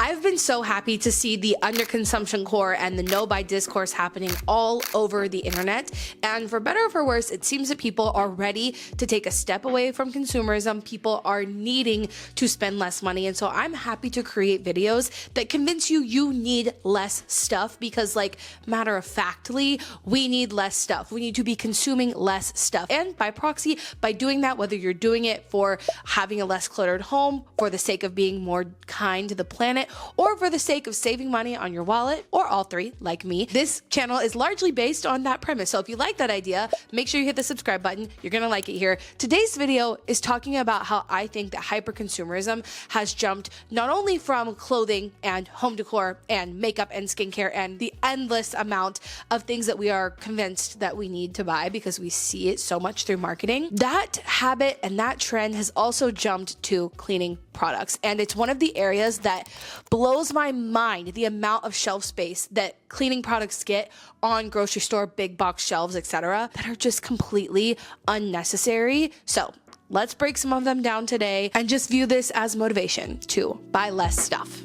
I've been so happy to see the underconsumption core and the no buy discourse happening all over the internet. And for better or for worse, it seems that people are ready to take a step away from consumerism. People are needing to spend less money. And so I'm happy to create videos that convince you need less stuff, because like matter of factly, we need less stuff. We need to be consuming less stuff. And by proxy, by doing that, whether you're doing it for having a less cluttered home, for the sake of being more kind to the planet, or for the sake of saving money on your wallet, or all three, like me, this channel is largely based on that premise. So if you like that idea, make sure you hit the subscribe button. You're gonna like it here. Today's video is talking about how I think that hyperconsumerism has jumped not only from clothing and home decor and makeup and skincare and the endless amount of things that we are convinced that we need to buy because we see it so much through marketing. That habit and that trend has also jumped to cleaning products. And it's one of the areas that blows my mind, the amount of shelf space that cleaning products get on grocery store, big box shelves, etc., that are just completely unnecessary. So let's break some of them down today and just view this as motivation to buy less stuff.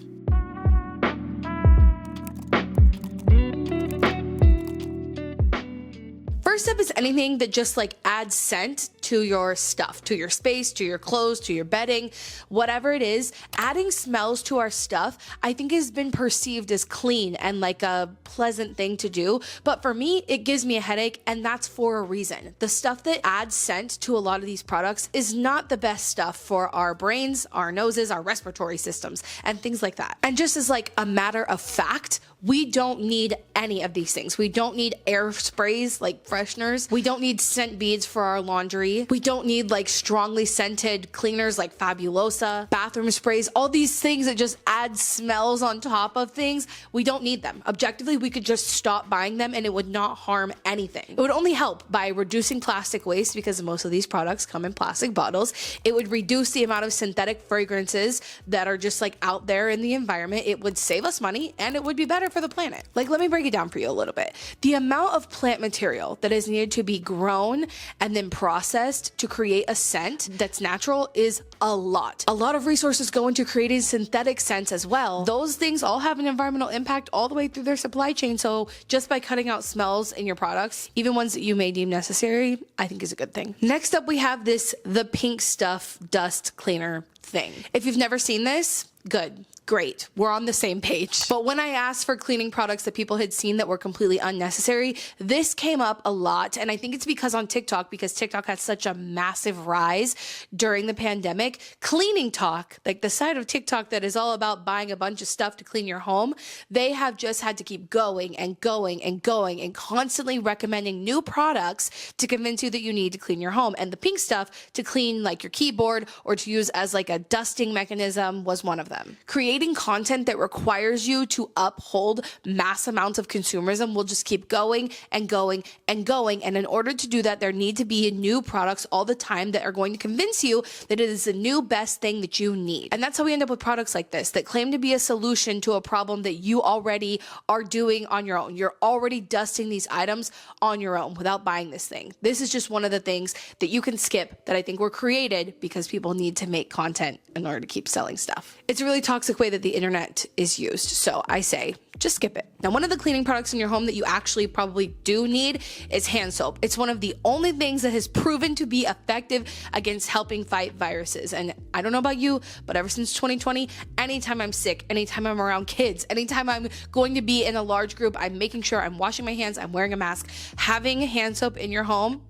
First up is anything that just like adds scent to your stuff, to your space, to your clothes, to your bedding, whatever it is. Adding smells to our stuff, I think, has been perceived as clean and like a pleasant thing to do. But for me, it gives me a headache, and that's for a reason. The stuff that adds scent to a lot of these products is not the best stuff for our brains, our noses, our respiratory systems, and things like that. And just as like a matter of fact, we don't need any of these things. We don't need air sprays like fresheners. We don't need scent beads for our laundry. We don't need like strongly scented cleaners like Fabulosa, bathroom sprays, all these things that just add smells on top of things. We don't need them. Objectively, we could just stop buying them and it would not harm anything. It would only help by reducing plastic waste, because most of these products come in plastic bottles. It would reduce the amount of synthetic fragrances that are just like out there in the environment. It would save us money, and it would be better for the planet. Like, let me break it down for you a little bit. The amount of plant material that is needed to be grown and then processed to create a scent that's natural is a lot. A lot of resources go into creating synthetic scents as well. Those things all have an environmental impact all the way through their supply chain. So just by cutting out smells in your products, even ones that you may deem necessary, I think is a good thing. Next up, we have the pink stuff dust cleaner thing. If you've never seen this, good. Great, we're on the same page. But when I asked for cleaning products that people had seen that were completely unnecessary, this came up a lot. And I think it's because on TikTok, because TikTok had such a massive rise during the pandemic, cleaning talk, like the side of TikTok that is all about buying a bunch of stuff to clean your home, they have just had to keep going and going and going and constantly recommending new products to convince you that you need to clean your home. And the pink stuff to clean like your keyboard or to use as like a dusting mechanism was one of them. Creating content that requires you to uphold mass amounts of consumerism will just keep going and going and going. And in order to do that, there need to be new products all the time that are going to convince you that it is the new best thing that you need. And that's how we end up with products like this that claim to be a solution to a problem that you already are doing on your own. You're already dusting these items on your own without buying this thing. This is just one of the things that you can skip that I think were created because people need to make content in order to keep selling stuff. It's a really toxic way that the internet is used. So I say, just skip it. Now, one of the cleaning products in your home that you actually probably do need is hand soap. It's one of the only things that has proven to be effective against helping fight viruses. And I don't know about you, but ever since 2020, anytime I'm sick, anytime I'm around kids, anytime I'm going to be in a large group, I'm making sure I'm washing my hands, I'm wearing a mask. Having hand soap in your home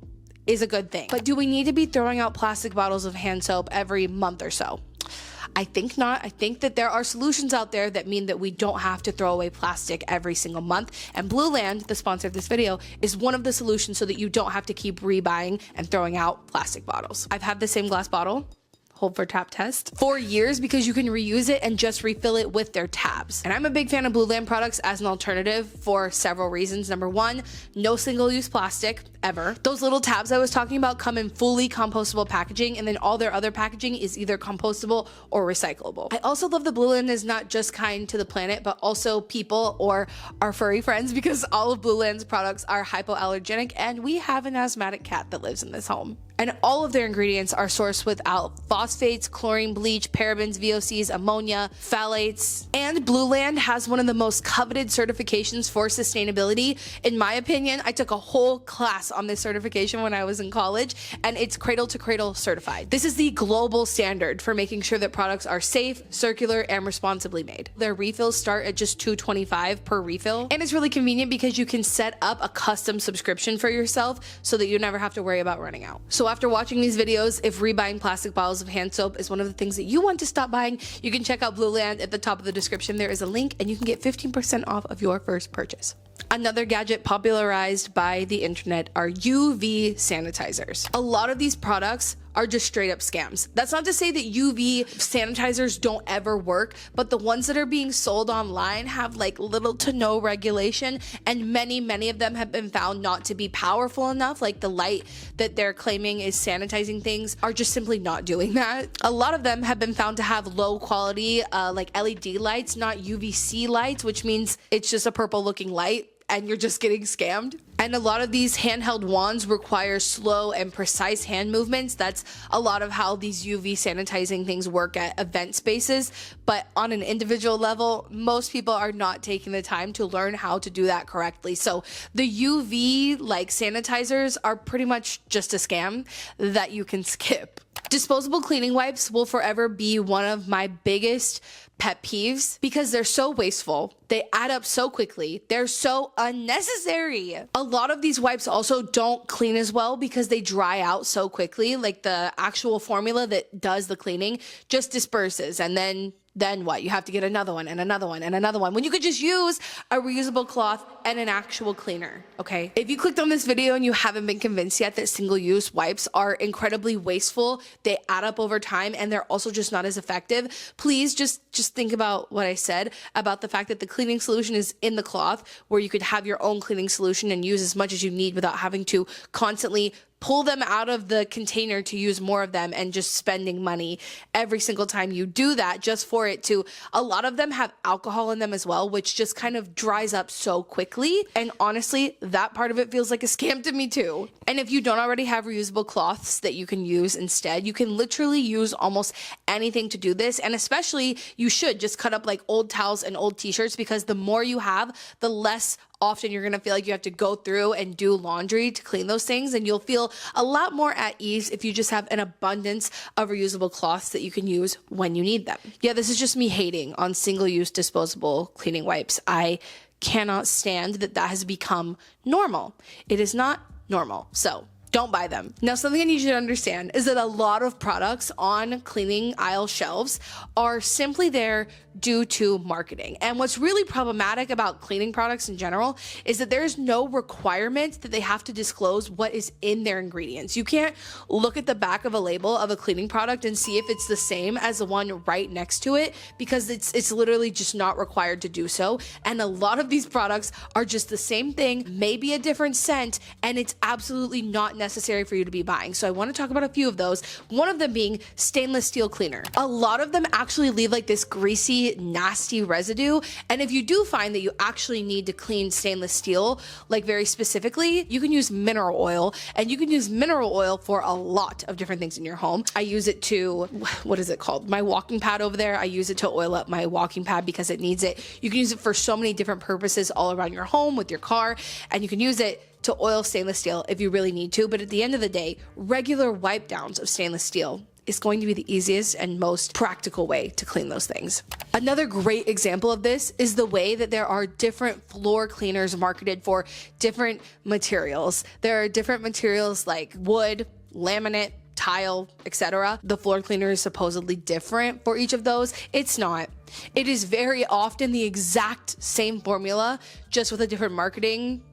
is a good thing. But do we need to be throwing out plastic bottles of hand soap every month or so? I think not. I think that there are solutions out there that mean that we don't have to throw away plastic every single month. And Blue Land, the sponsor of this video, is one of the solutions so that you don't have to keep rebuying and throwing out plastic bottles. I've had the same glass bottle, hold for tap test, for years because you can reuse it and just refill it with their tabs. And I'm a big fan of Blue Land products as an alternative for several reasons. Number one, no single-use plastic. ever. Those little tabs I was talking about come in fully compostable packaging, and then all their other packaging is either compostable or recyclable. I also love that Blueland is not just kind to the planet, but also people or our furry friends, because all of Blueland's products are hypoallergenic, and we have an asthmatic cat that lives in this home. And all of their ingredients are sourced without phosphates, chlorine, bleach, parabens, VOCs, ammonia, phthalates. And Blueland has one of the most coveted certifications for sustainability. In my opinion, I took a whole class on this certification when I was in college, and it's cradle to cradle certified. This is the global standard for making sure that products are safe, circular, and responsibly made. Their refills start at just $2.25 per refill. And it's really convenient because you can set up a custom subscription for yourself so that you never have to worry about running out. So after watching these videos, if rebuying plastic bottles of hand soap is one of the things that you want to stop buying, you can check out Blueland. At the top of the description, there is a link, and you can get 15% off of your first purchase. Another gadget popularized by the internet are UV sanitizers. A lot of these products are just straight up scams. That's not to say that UV sanitizers don't ever work, but the ones that are being sold online have like little to no regulation, and many of them have been found not to be powerful enough. Like the light that they're claiming is sanitizing things are just simply not doing that. A lot of them have been found to have low quality like LED lights, not UVC lights, which means it's just a purple looking light and you're just getting scammed. And a lot of these handheld wands require slow and precise hand movements. That's a lot of how these UV sanitizing things work at event spaces. But on an individual level, most people are not taking the time to learn how to do that correctly. So the UV like sanitizers are pretty much just a scam that you can skip. Disposable cleaning wipes will forever be one of my biggest pet peeves because they're so wasteful. They add up so quickly. They're so unnecessary. A lot of these wipes also don't clean as well because they dry out so quickly. Like the actual formula that does the cleaning just disperses, and then what? You have to get another one and another one and another one when you could just use a reusable cloth and an actual cleaner, okay? If you clicked on this video and you haven't been convinced yet that single-use wipes are incredibly wasteful, they add up over time, and they're also just not as effective, please just think about what I said about the fact that the cleaning solution is in the cloth, where you could have your own cleaning solution and use as much as you need without having to constantly pull them out of the container to use more of them and just spending money every single time you do that just for it to. A lot of them have alcohol in them as well, which just kind of dries up so quickly. And honestly, that part of it feels like a scam to me too. And if you don't already have reusable cloths that you can use instead, you can literally use almost anything to do this. And especially you should just cut up like old towels and old t-shirts, because the more you have, the less often you're going to feel like you have to go through and do laundry to clean those things, and you'll feel a lot more at ease if you just have an abundance of reusable cloths that you can use when you need them. Yeah, this is just me hating on single-use disposable cleaning wipes. I cannot stand that has become normal. It is not normal, so don't buy them. Now, something I need you to understand is that a lot of products on cleaning aisle shelves are simply there due to marketing. And what's really problematic about cleaning products in general is that there's no requirement that they have to disclose what is in their ingredients. You can't look at the back of a label of a cleaning product and see if it's the same as the one right next to it, because it's literally just not required to do so. And a lot of these products are just the same thing, maybe a different scent, and it's absolutely not necessary for you to be buying. So I want to talk about a few of those. One of them being stainless steel cleaner. A lot of them actually leave like this greasy, nasty residue. And if you do find that you actually need to clean stainless steel, like very specifically, you can use mineral oil, and you can use mineral oil for a lot of different things in your home. I use it to, what is it called? My walking pad over there. I use it to oil up my walking pad because it needs it. You can use it for so many different purposes all around your home with your car, and you can use it to oil stainless steel if you really need to. But at the end of the day, regular wipe downs of stainless steel is going to be the easiest and most practical way to clean those things. Another great example of this is the way that there are different floor cleaners marketed for different materials. There are different materials like wood, laminate, tile, etc. The floor cleaner is supposedly different for each of those. It's not. It is very often the exact same formula, just with a different marketing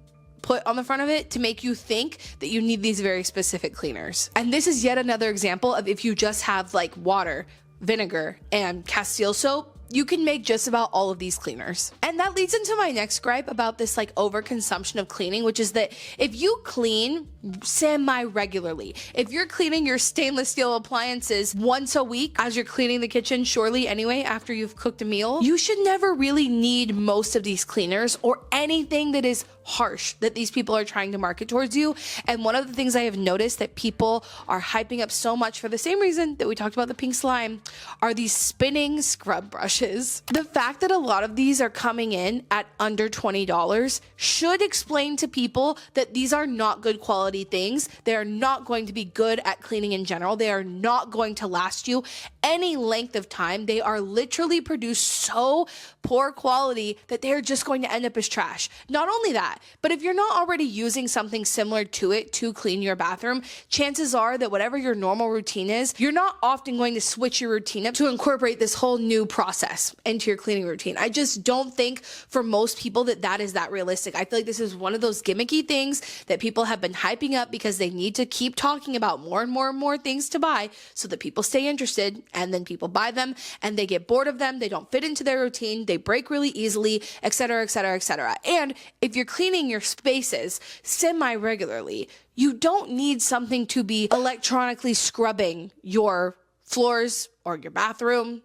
put on the front of it to make you think that you need these very specific cleaners. And this is yet another example of if you just have like water, vinegar, and Castile soap, you can make just about all of these cleaners. And that leads into my next gripe about this like overconsumption of cleaning, which is that if you clean semi-regularly. If you're cleaning your stainless steel appliances once a week as you're cleaning the kitchen, surely anyway, after you've cooked a meal, you should never really need most of these cleaners or anything that is harsh that these people are trying to market towards you. And one of the things I have noticed that people are hyping up so much for the same reason that we talked about the pink slime are these spinning scrub brushes. The fact that a lot of these are coming in at under $20 should explain to people that these are not good quality things. They are not going to be good at cleaning in general. They are not going to last you any length of time. They are literally produced so poor quality that they are just going to end up as trash. Not only that, but if you're not already using something similar to it to clean your bathroom, chances are that whatever your normal routine is, you're not often going to switch your routine up to incorporate this whole new process into your cleaning routine. I just don't think for most people that is that realistic. I feel like this is one of those gimmicky things that people have been hyping up because they need to keep talking about more and more and more things to buy so that people stay interested, and then people buy them and they get bored of them. They don't fit into their routine. They break really easily, etc., etc., etc. And if you're cleaning your spaces semi-regularly, you don't need something to be electronically scrubbing your floors or your bathroom,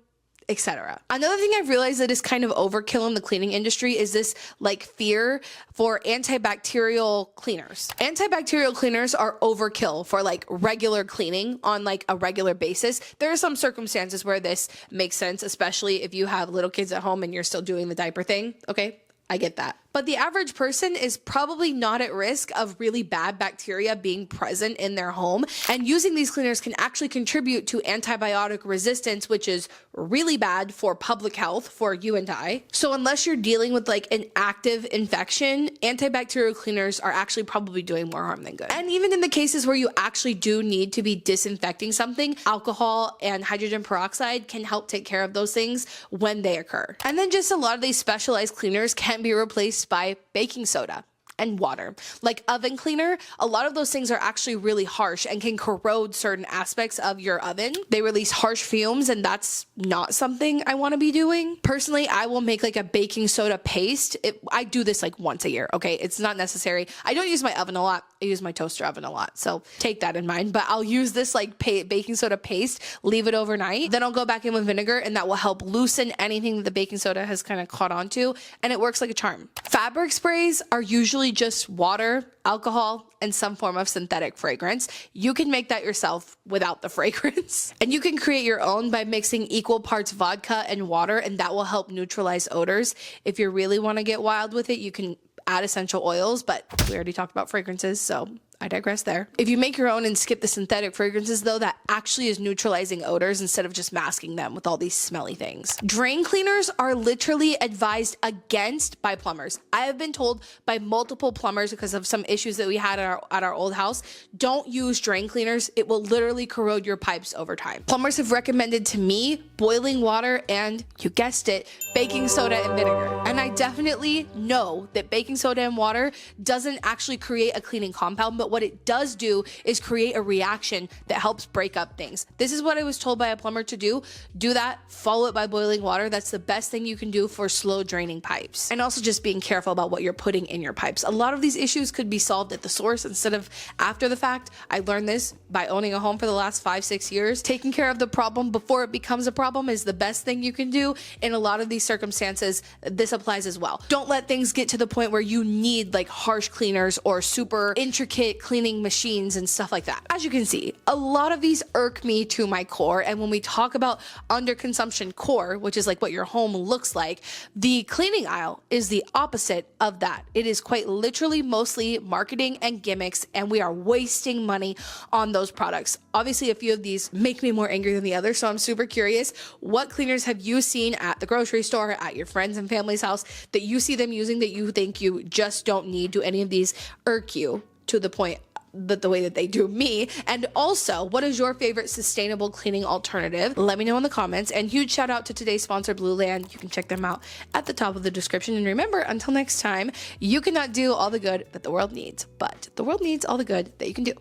etc. Another thing I've realized that is kind of overkill in the cleaning industry is this like fear for antibacterial cleaners. Antibacterial cleaners are overkill for like regular cleaning on like a regular basis. There are some circumstances where this makes sense, especially if you have little kids at home and you're still doing the diaper thing. Okay, I get that. But the average person is probably not at risk of really bad bacteria being present in their home. And using these cleaners can actually contribute to antibiotic resistance, which is really bad for public health for you and I. So unless you're dealing with like an active infection, antibacterial cleaners are actually probably doing more harm than good. And even in the cases where you actually do need to be disinfecting something, alcohol and hydrogen peroxide can help take care of those things when they occur. And then just a lot of these specialized cleaners can be replaced by baking soda and water. Like oven cleaner, a lot of those things are actually really harsh and can corrode certain aspects of your oven. They release harsh fumes, and that's not something I want to be doing. Personally, I will make like a baking soda paste. I do this like once a year, okay? It's not necessary. I don't use my oven a lot. I use my toaster oven a lot, so take that in mind. But I'll use this like baking soda paste, leave it overnight, then I'll go back in with vinegar, and that will help loosen anything that the baking soda has kind of caught onto, and it works like a charm. Fabric sprays are usually just water, alcohol, and some form of synthetic fragrance. You can make that yourself without the fragrance. And you can create your own by mixing equal parts vodka and water, and that will help neutralize odors. If you really want to get wild with it, you can add essential oils, but we already talked about fragrances, so I digress there. If you make your own and skip the synthetic fragrances though, that actually is neutralizing odors instead of just masking them with all these smelly things. Drain cleaners are literally advised against by plumbers. I have been told by multiple plumbers because of some issues that we had at our old house, don't use drain cleaners. It will literally corrode your pipes over time. Plumbers have recommended to me boiling water and, you guessed it, baking soda and vinegar. And I definitely know that baking soda and water doesn't actually create a cleaning compound, but what it does do is create a reaction that helps break up things. This is what I was told by a plumber to do. Do that, follow it by boiling water. That's the best thing you can do for slow draining pipes. And also just being careful about what you're putting in your pipes. A lot of these issues could be solved at the source instead of after the fact. I learned this by owning a home for the last 5-6 years. Taking care of the problem before it becomes a problem is the best thing you can do. In a lot of these circumstances, this applies as well. Don't let things get to the point where you need like harsh cleaners or super intricate cleaning machines and stuff like that. As you can see, a lot of these irk me to my core. And when we talk about underconsumption core, which is like what your home looks like, the cleaning aisle is the opposite of that. It is quite literally mostly marketing and gimmicks, and we are wasting money on those products. Obviously, a few of these make me more angry than the others, so I'm super curious. What cleaners have you seen at the grocery store, at your friends and family's house, that you see them using that you think you just don't need? Do any of these irk you to the point that the way that they do me? And also, what is your favorite sustainable cleaning alternative? Let me know in the comments. And huge shout out to today's sponsor, Blue Land. You can check them out at the top of the description. And remember, until next time, you cannot do all the good that the world needs, but the world needs all the good that you can do.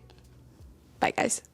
Bye, guys.